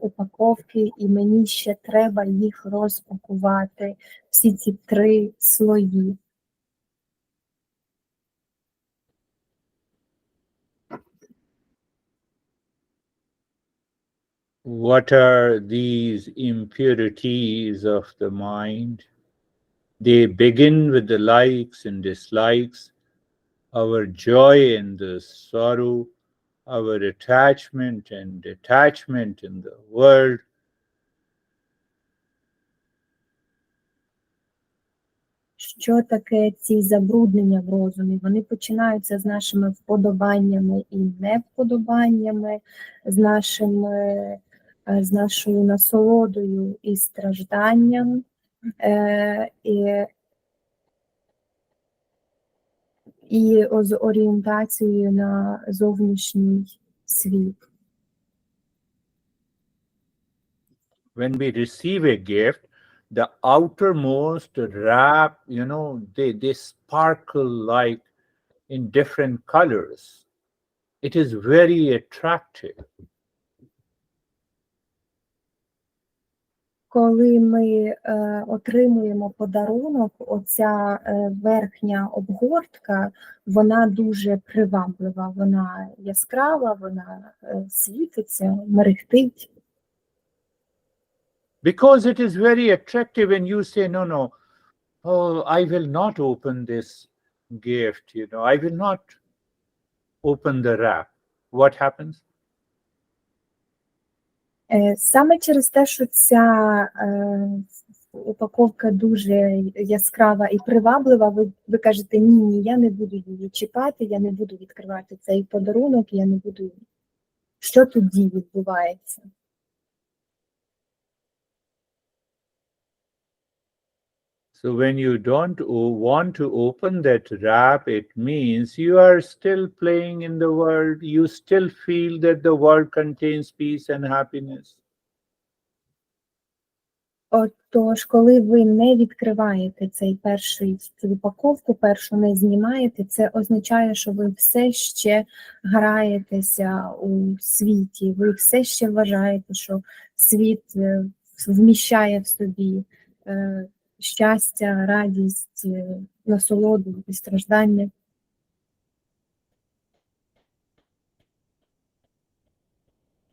упаковки, і мені ще треба їх розпакувати, всі ці 3 слої. What are these impurities of the mind? They begin with the likes and dislikes, our joy and the sorrow, our attachment and detachment in the world. Що таке ці забруднення в розумі? Вони починаються з нашими вподобаннями і невподобаннями, з нашою насолодою і стражданням, і з орієнтацією на зовнішній світ. When we receive a gift, the outermost wrap, they sparkle like in different colors. It is very attractive. Коли ми отримуємо подарунок, оця верхня обгортка, вона дуже приваблива, вона яскрава, вона світиться, мерехтить. Because it is very attractive and you say, no, oh, I will not open this gift, I will not open the wrap. What happens? Саме через те, що ця упаковка дуже яскрава і приваблива, ви кажете, ні, я не буду її чіпати, я не буду відкривати цей подарунок, я не буду. Що тоді відбувається? So when you don't want to open that wrap, it means you are still playing in the world. You still feel that the world contains peace and happiness. Отож, коли ви не відкриваєте цю упаковку, першу не знімаєте, це означає, що ви все ще граєтеся у світі, ви все ще вважаєте, що світ вміщає в собі щастя, радість, насолоду і страждання.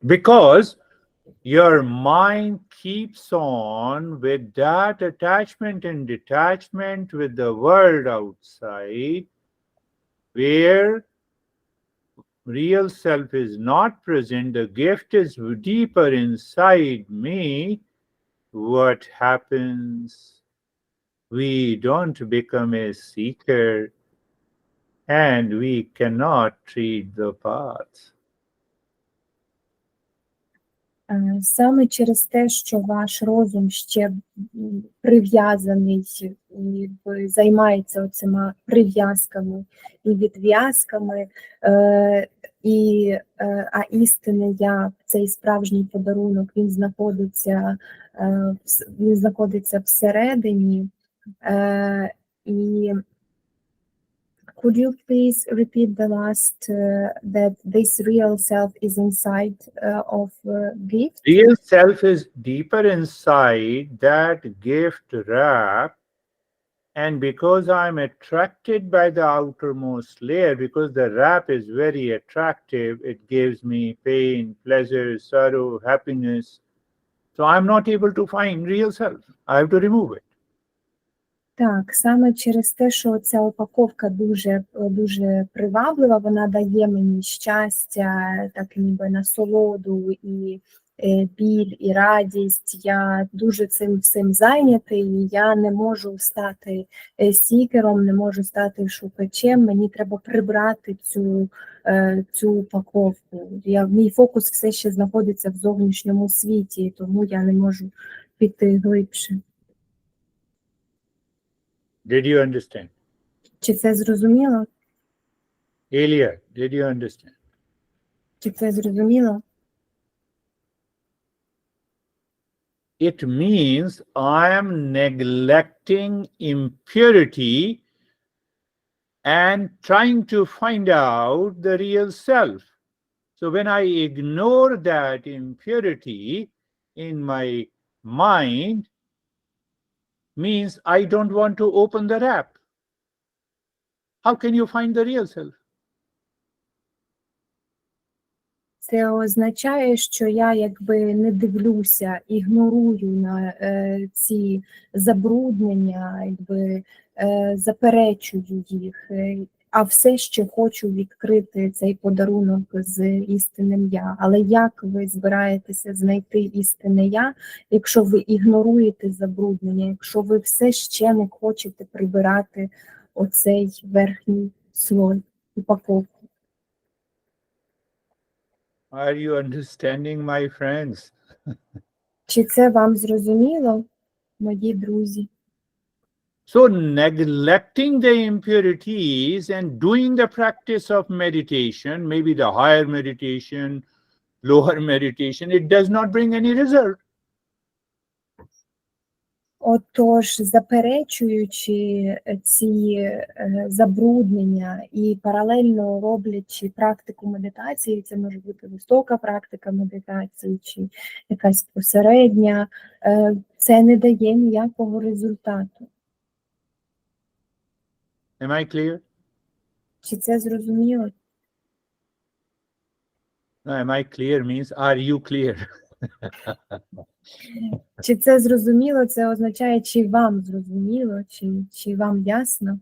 Because your mind keeps on with that attachment and detachment with the world outside, where real self is not present, the gift is deeper inside me. What happens? We don't become a seeker and we cannot treat the path. Саме через те, що ваш розум ще прив'язаний і займається оцима прив'язками і відв'язками, а істинне я, цей справжній подарунок, він знаходиться всередині. І could you please repeat the last that this real self is inside of gift? Real self is deeper inside that gift wrap, and because I'm attracted by the outermost layer, because the wrap is very attractive, it gives me pain, pleasure, sorrow, happiness. So I'm not able to find real self. I have to remove it. Так, саме через те, що ця упаковка дуже приваблива, вона дає мені щастя, так ніби насолоду і біль, і радість. Я дуже цим всім зайнятий, і я не можу стати сікером, не можу стати шукачем. Мені треба прибрати цю упаковку. Мій фокус все ще знаходиться в зовнішньому світі, тому я не можу піти глибше. Did you understand? Чи це зрозуміло? Earlier, did you understand? Чи це зрозуміло? It means I am neglecting impurity and trying to find out the real self. So when I ignore that impurity in my mind, means I don't want to open the wrap. How can you find the real self? Це означає, що я якби не дивлюся, ігнорую на ці забруднення, якби заперечую їх, а все ще хочу відкрити цей подарунок з істинним я. Але як ви збираєтеся знайти істинне я, якщо ви ігноруєте забруднення, якщо ви все ще не хочете прибирати оцей верхній слой, упаковку? Are you understanding, my friends? Чи це вам зрозуміло, мої друзі? So neglecting the impurities and doing the practice of meditation, maybe the higher meditation, lower meditation, it does not bring any result. Отож, заперечуючи ці забруднення і паралельно роблячи практику медитації, це може бути висока практика медитації чи якась посередня, це не дає ніякого результату. Am I clear? Чи це зрозуміло? No, am I clear means are you clear? Чи це зрозуміло, це означає, чи вам зрозуміло, чи вам ясно?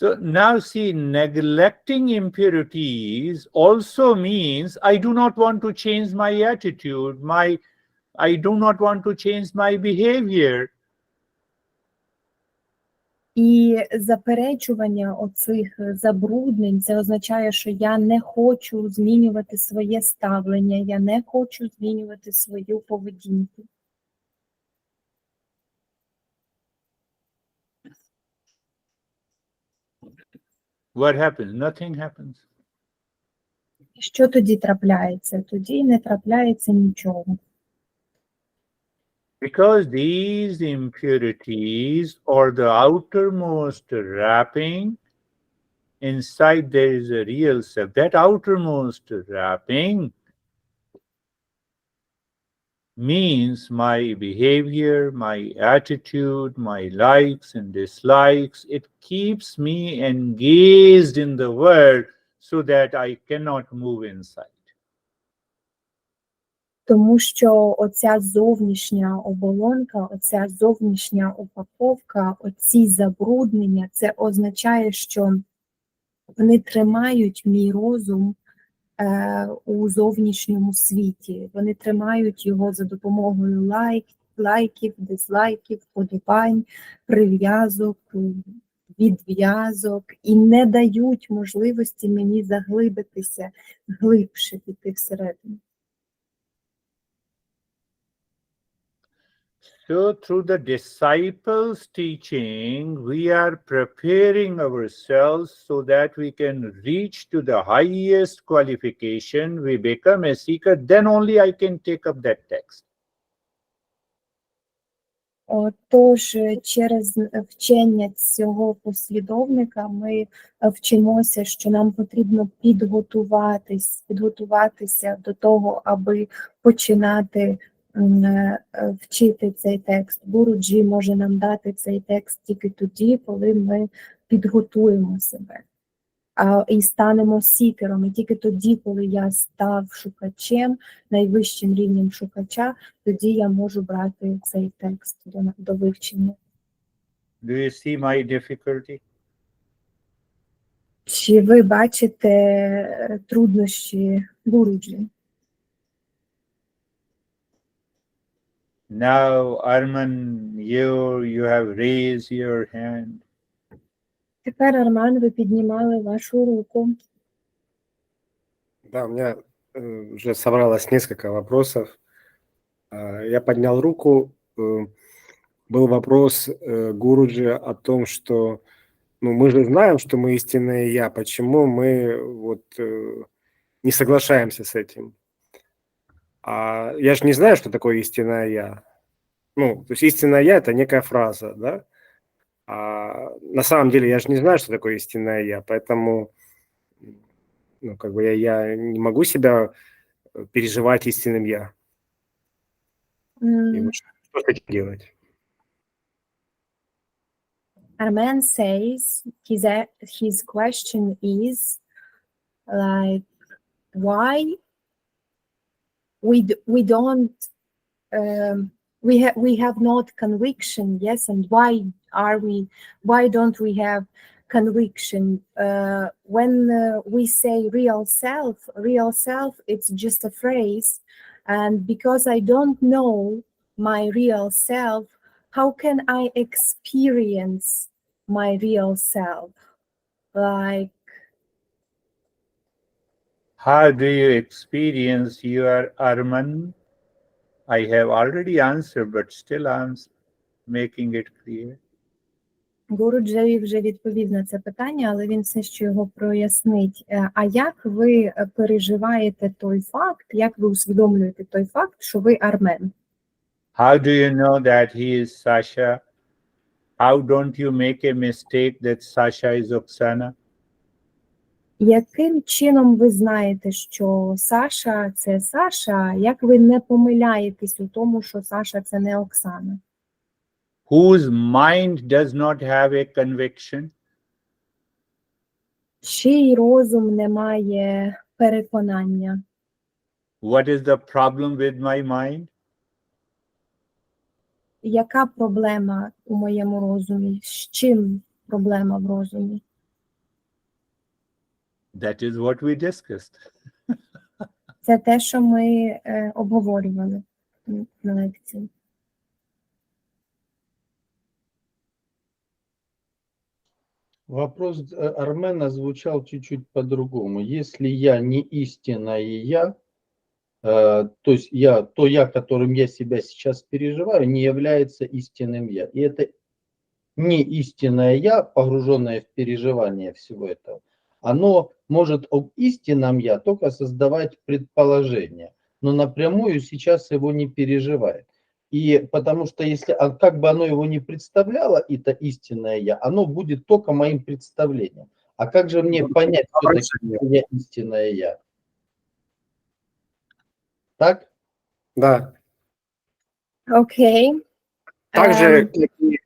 So now see, neglecting impurities also means I do not want to change my attitude, I do not want to change my behavior. І заперечування оцих забруднень, це означає, що я не хочу змінювати своє ставлення, я не хочу змінювати свою поведінку. What happens? Nothing happens. Що тоді трапляється? Тоді не трапляється нічого. Because these impurities or the outermost wrapping, inside there is a real self. That outermost wrapping means my behavior, my attitude, my likes and dislikes. It keeps me engaged in the world so that I cannot move inside. Тому що оця зовнішня оболонка, оця зовнішня упаковка, оці забруднення, це означає, що вони тримають мій розум у зовнішньому світі. Вони тримають його за допомогою лайків, дизлайків, подобань, прив'язок, відв'язок і не дають можливості мені заглибитися, глибше піти всередину. So through the disciples' teaching, we are preparing ourselves so that we can reach to the highest qualification. We become a seeker, then only I can take up that text. Тож через вчення цього послідовника ми вчимося, що нам потрібно підготуватися до того, аби починати вчити цей текст. Гуруджі може нам дати цей текст тільки тоді, коли ми підготуємо себе і станемо сікером. І тільки тоді, коли я став шукачем, найвищим рівнем шукача, тоді я можу брати цей текст до вивчення. Do you see my difficulty? Чи ви бачите труднощі Гуруджі? Now, Arman, you have raised your hand. Тепер, Арман, ви піднімали вашу руку. Да, у меня уже собралось несколько вопросов. Я поднял руку. Был вопрос Гуруджи о том, что мы же знаем, что мы истинное Я. Почему мы не соглашаемся с этим? А я же не знаю, что такое истинное Я. То есть истинное Я – это некая фраза, да? А на самом деле я же не знаю, что такое истинное Я, поэтому я не могу себя переживать истинным Я. И что с этим делать? Arman says his question is like, why we don't we have not conviction, yes, and why don't we have conviction when we say real self, it's just a phrase, and because I don't know my real self, how can I experience my real self? Like, How do you experience your Arman? I have already answered, but still I'm making it clear. Гуруджі вже відповів на це питання, але він все ще його прояснить. А як ви переживаєте той факт, як ви усвідомлюєте той факт, що ви Армен? How do you know that he is Sasha? How don't you make a mistake that Sasha is Oksana? Яким чином ви знаєте, що Саша – це Саша? Як ви не помиляєтесь у тому, що Саша – це не Оксана? Whose mind does not have a conviction? Чий розум не має переконання? What is the problem with my mind? Яка проблема у моєму розумі? З чим проблема в розумі? That is what we discussed. Це те, що ми обговорювали на лекції. Вопрос Армена звучал чуть-чуть по-другому. Если я не истинное я, то есть то я, которым я себя сейчас переживаю, не является истинным я. И это не истинное я, погруженное в переживание всего этого, оно может об истинном я только создавать предположение, но напрямую сейчас его не переживает. И потому что если как бы оно его не представляло, это истинное я, оно будет только моим представлением. А как же мне понять, все-таки, что я истинное я? Так? Да. Окей. Также как и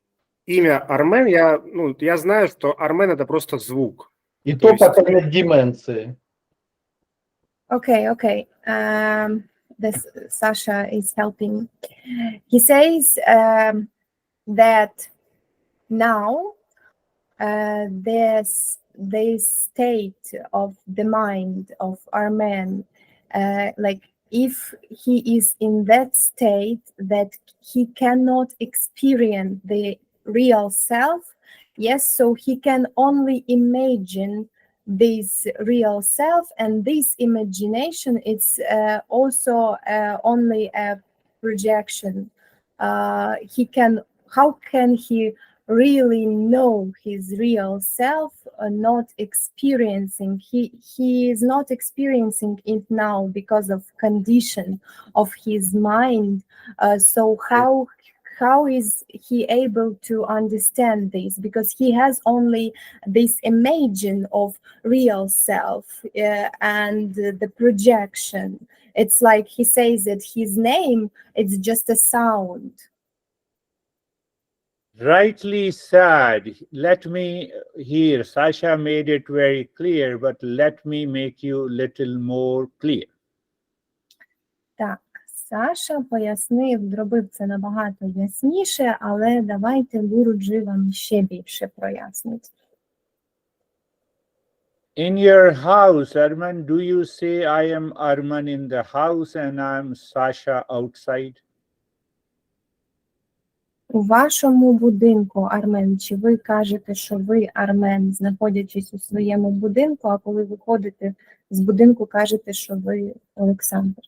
имя Армен, я знаю, что Армен это просто звук. И то пока нет деменции. Okay. this Sasha is helping. He says that now this state of the mind of our man, like if he is in that state that he cannot experience the real self, yes, so he can only imagine this real self, and this imagination it's also only a projection. How can he really know his real self, not experiencing? He is not experiencing it now because of condition of his mind. So how is he able to understand this? Because he has only this imagine of real self and the projection. It's like he says that his name, it's just a sound. Rightly said. Let me here, Sasha made it very clear, but let me make you little more clear. Так, Саша пояснив, зробив це набагато ясніше, але давайте Гуруджі вам ще більше прояснить. In your house, Arman, do you say I am Arman in the house and I'm Sasha outside? У вашому будинку, Армен, чи ви кажете, що ви Армен, знаходячись у своєму будинку, а коли виходите з будинку, кажете, що ви Олександр?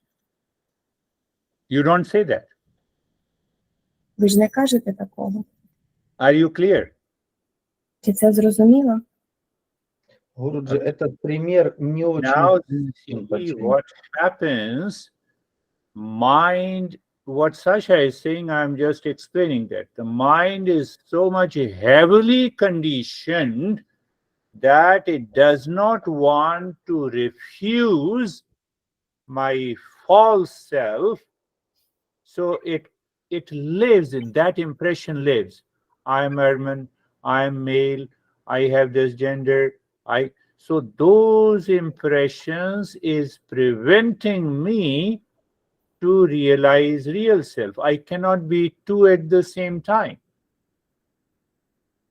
You don't say that. Ви ж не кажете такого. Are you clear? Чи це зрозуміло? Гуруджи, этот пример не очень Now, понятен. see Почему? what happens. Mind, what Sasha is saying, I'm just explaining that. The mind is so much heavily conditioned that it does not want to refuse my false self. So it lives in that impression lives. I'm Arman, I'm male, I have this gender. So those impressions is preventing me to realize real self. I cannot be two at the same time.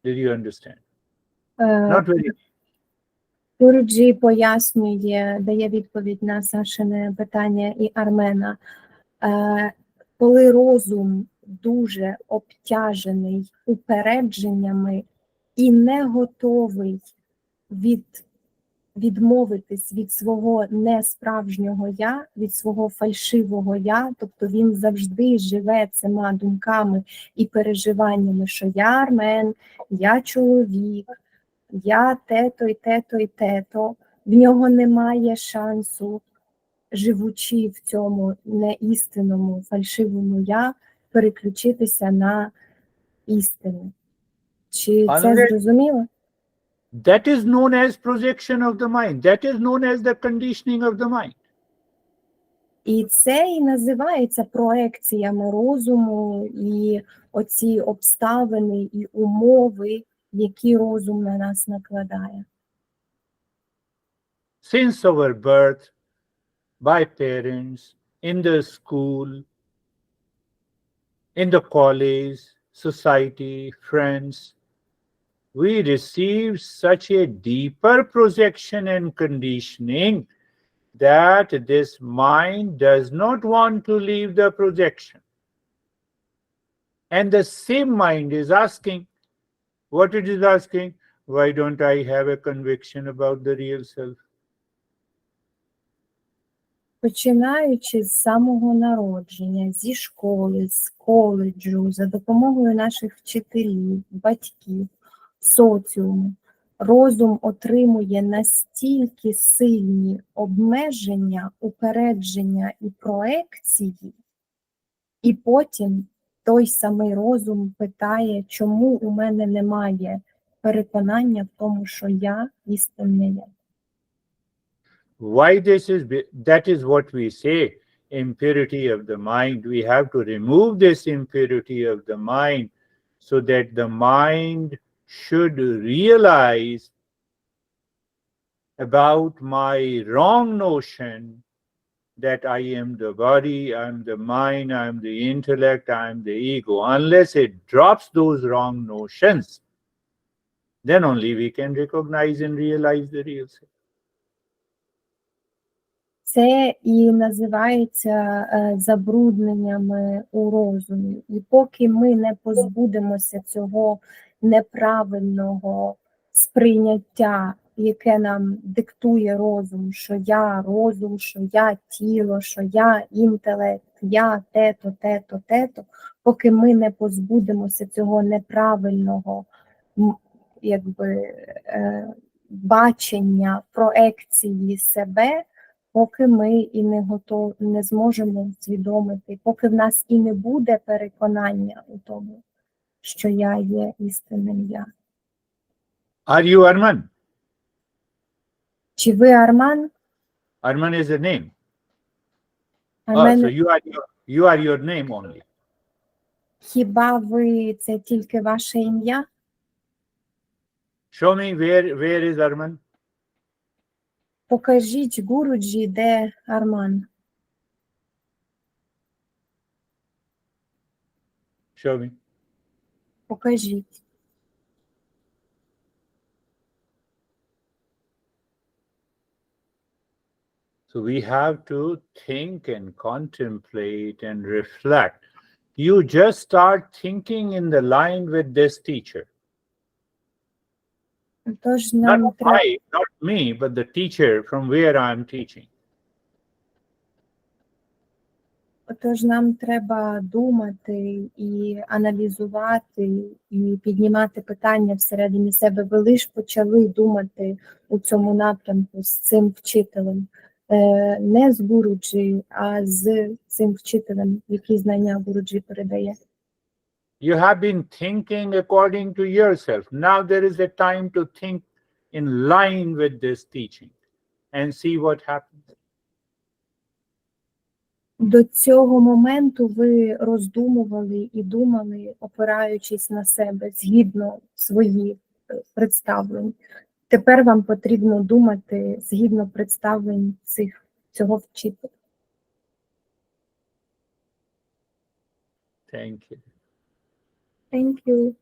Did you understand? Not very. Гуруджі пояснює, дає відповідь на Сашине питання і Армена. Коли розум дуже обтяжений упередженнями і не готовий відмовитись від свого несправжнього я, від свого фальшивого я, тобто він завжди живе цими думками і переживаннями, що я Армен, я чоловік, я те-то і те-то і те-то, в нього немає шансу, живучи в цьому неістинному, фальшивому я, переключитися на істину. Чи це зрозуміло? That is known as projection of the mind. That is known as the conditioning of the mind. І це і називається проекціями розуму, і оці обставини, і умови, які розум на нас накладає. Since our birth, by parents, in the school, in the college, society, friends, we receive such a deeper projection and conditioning that this mind does not want to leave the projection. And the same mind is asking, what it is asking, why don't I have a conviction about the real self? Починаючи з самого народження, зі школи, з коледжу, за допомогою наших вчителів, батьків, соціуму, розум отримує настільки сильні обмеження, упередження і проекції, і потім той самий розум питає, чому у мене немає переконання в тому, що я істинне я. Why this is, that is what we say, impurity of the mind. We have to remove this impurity of the mind so that the mind should realize about my wrong notion that I am the body, I am the mind, I am the intellect, I am the ego. Unless it drops those wrong notions, then only we can recognize and realize the real self. Це і називається забрудненнями у розумі. І поки ми не позбудемося цього неправильного сприйняття, яке нам диктує розум, що я розум, що я тіло, що я інтелект, я те-то, те-то, те-то, поки ми не позбудемося цього неправильного якби, бачення, проекції себе, поки ми і не зможемо усвідомити, поки в нас і не буде переконання у тому, що я є істинним я. Are you Arman? Чи ви Арман? Arman is a name. Армен, So you are your name only. хіба ви це тільки ваше ім'я? Show me where is Arman? Покажіть Гуруджі, де Арман. Show me. Покажіть. So we have to think and contemplate and reflect. You just start thinking in the line with this teacher. Тож Not нам треба not me, but the teacher from where I'm teaching. Тож нам треба думати і аналізувати, і піднімати питання всередині себе. Ви лише почали думати у цьому напрямку з цим вчителем. Не з Гуруджі, а з цим вчителем, які знання Гуруджі передає. You have been thinking according to yourself. Now there is a time to think in line with this teaching and see what happens. До цього моменту ви роздумували і думали, опираючись на себе, згідно своїх представлень. Тепер вам потрібно думати згідно представлень цього вчителя. Thank you. Thank you.